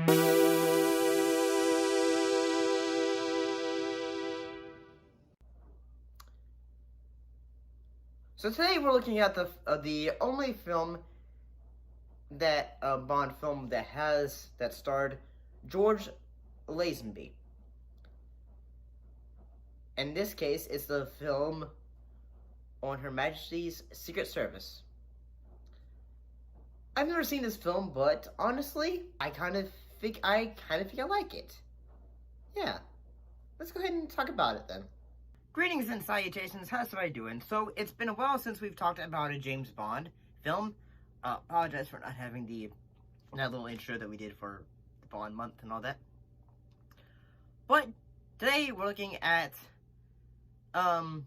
So today we're looking at the only film that Bond film that starred George Lazenby. In this case, it's the film on Her Majesty's Secret Service. I've never seen this film, but honestly, I kind of think I like it. Yeah, let's go ahead and talk about it then. Greetings and salutations, how's everybody doing? So, it's been a while since we've talked about a James Bond film. Apologize for not having that little intro that we did for the Bond month and all that. But, today we're looking at, the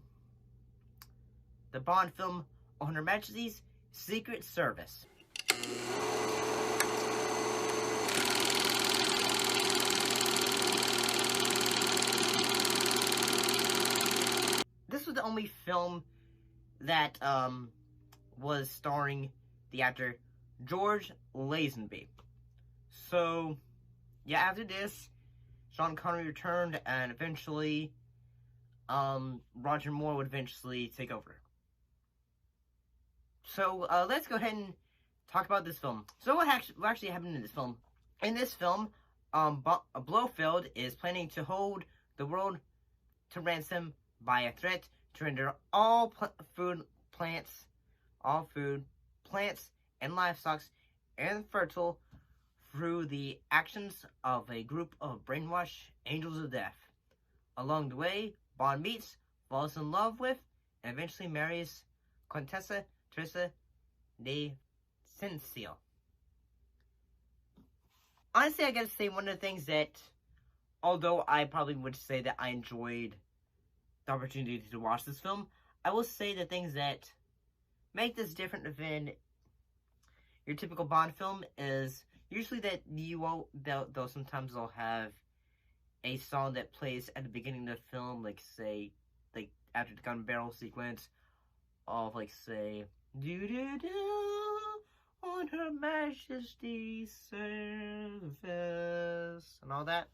Bond film on Her Majesty's Secret Service. This was the only film that was starring the actor George Lazenby. So, yeah, after this, Sean Connery returned, and eventually, Roger Moore would eventually take over. So, let's go ahead and talk about this film. So, what actually happened in this film? In this film, Blofield is planning to hold the world to ransom by a threat to render all food, plants, and livestock infertile through the actions of a group of brainwashed angels of death. Along the way, Bond meets, falls in love with, and eventually marries Contessa Teresa de Cencil. Honestly, I gotta say, one of the things that, although I probably would say that I enjoyed the opportunity to watch this film, I will say the things that make this different than your typical Bond film is usually that they'll sometimes they'll have a song that plays at the beginning of the film, like say, like after the gun barrel sequence of like say, do do do on Her Majesty's service and all that.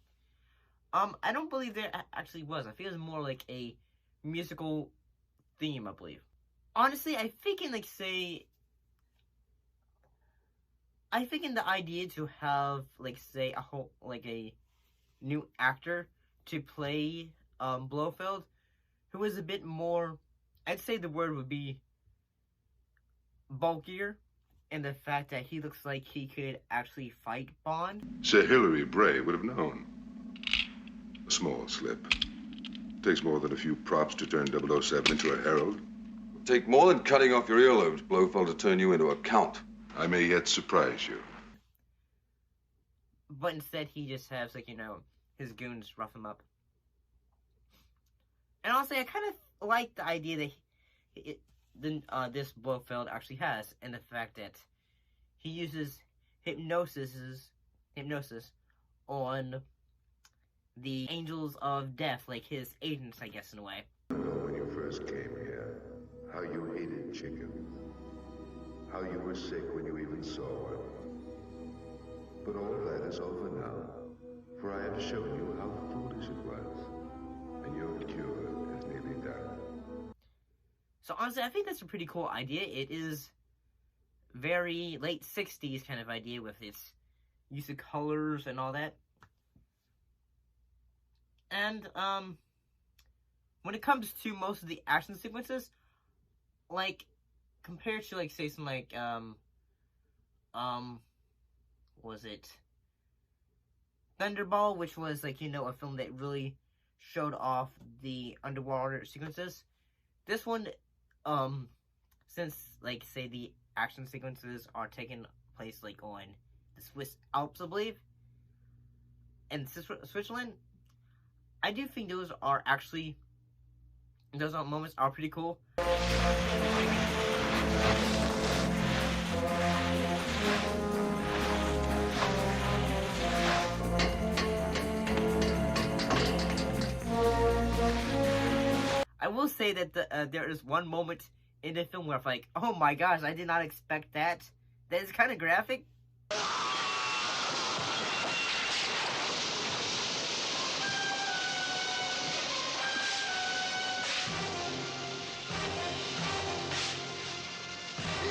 I don't believe there actually was. I feel it's more like a musical theme, I believe. Honestly, I think in the idea to have like say a new actor to play Blofield, who is a bit more, I'd say the word would be bulkier, and the fact that he looks like he could actually fight Bond. Sir Hilary Bray would have known. A small slip. Takes more than a few props to turn 007 into a herald. It'll take more than cutting off your earlobes, Blofeld, to turn you into a count. I may yet surprise you. But instead, he just has, like, his goons rough him up. And honestly, I kind of like the idea that this Blofeld actually has, and the fact that he uses hypnosis on the angels of death, like his agents, I guess, in a way. I know when you first came here, how you hated chickens, how you were sick when you even saw one. But all that is over now, for I have shown you how foolish it was, and your cure is nearly done. So honestly, I think that's a pretty cool idea. It is very late 60s kind of idea with its use of colors and all that. And, when it comes to most of the action sequences, like, compared to, like, say, some, like, was it Thunderball, which was, like, a film that really showed off the underwater sequences. This one, since, like, say, the action sequences are taking place, like, on the Swiss Alps, I believe, and Switzerland, I do think those moments are pretty cool. I will say that there is one moment in the film where I'm like, oh my gosh, I did not expect that. That is kind of graphic.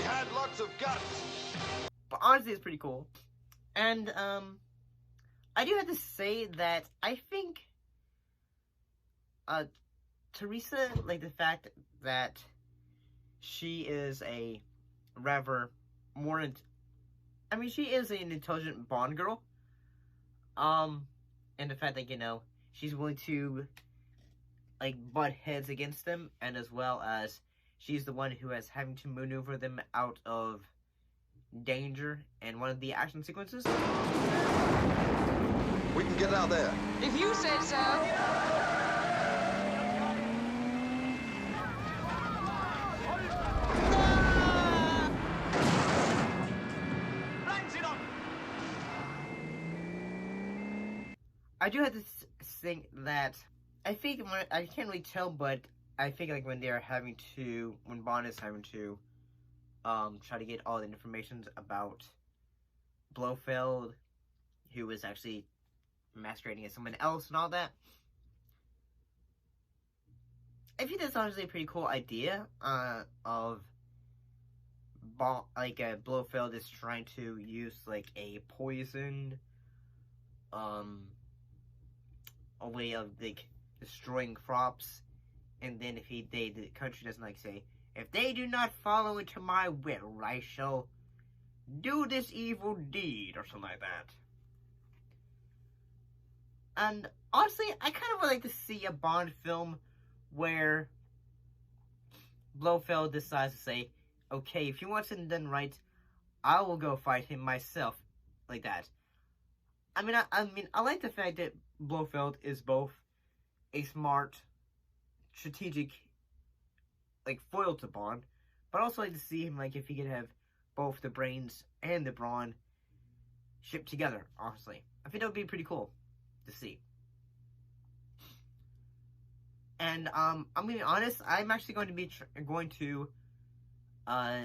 had lots of guts. But honestly, it's pretty cool. And, I do have to say that I think, Teresa, like, the fact that she is a rather more, she is an intelligent Bond girl, and the fact that, you know, she's willing to, like, butt heads against them, and as well as she's the one who is having to maneuver them out of danger in one of the action sequences. We can get out there. If you say so. I do have to think that I think I can't really tell, but I think like when Bond is having to try to get all the information about Blofield, who was actually masquerading as someone else and all that. I think that's honestly a pretty cool idea of Blofield is trying to use like a poison a way of like destroying crops, and then if the country doesn't like say, if they do not follow into my will, I shall do this evil deed or something like that. And honestly, I kind of would like to see a Bond film where Blofeld decides to say, okay, if he wants it done right, I will go fight him myself, like that. I like the fact that Blofeld is both a smart, strategic, like, foil to Bond, but I also like to see him, like, if he could have both the brains and the brawn shipped together, honestly. I think that would be pretty cool to see. And, I'm gonna be honest, I'm actually going to be going to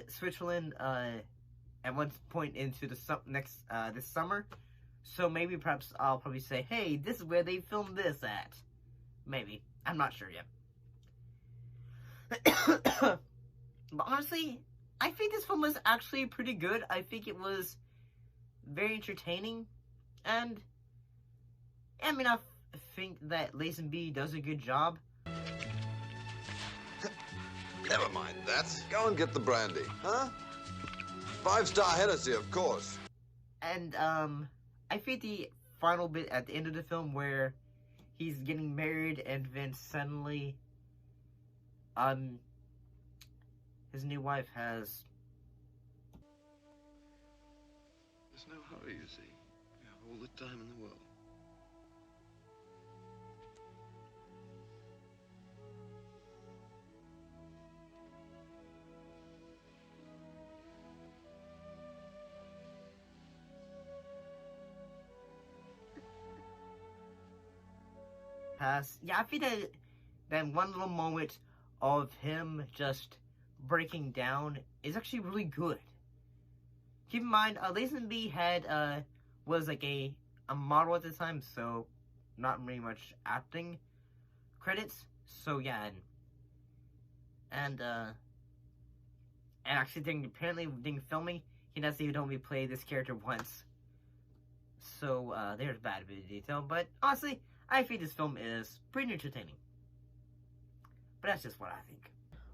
Switzerland at one point into the this summer. So maybe perhaps I'll probably say, hey, this is where they filmed this at. Maybe. I'm not sure yet. But honestly, I think this film was actually pretty good. I think it was very entertaining. And I think that Lazenby does a good job. Never mind that. Go and get the brandy, huh? 5-star Hennessy, of course. And, I think the final bit at the end of the film where he's getting married and then suddenly, his new wife has... There's no hurry, you see. We have all the time in the world. Yeah, I think that one little moment of him just breaking down is actually really good. Keep in mind, Lazenby was like a model at the time, so not really much acting credits. So yeah, and actually apparently during filming, he doesn't even only play this character once. So there's bad bit of detail, but honestly, I think this film is pretty entertaining. But that's just what I think.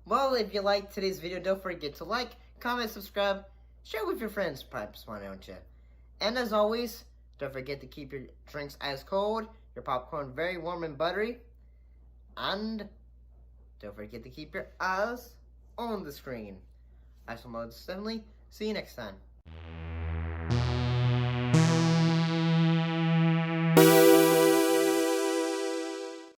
Well, if you liked today's video, don't forget to like, comment, subscribe, share with your friends, perhaps, why don't you? And as always, don't forget to keep your drinks ice cold, your popcorn very warm and buttery, and don't forget to keep your eyes on the screen. I shall most definitely see you next time.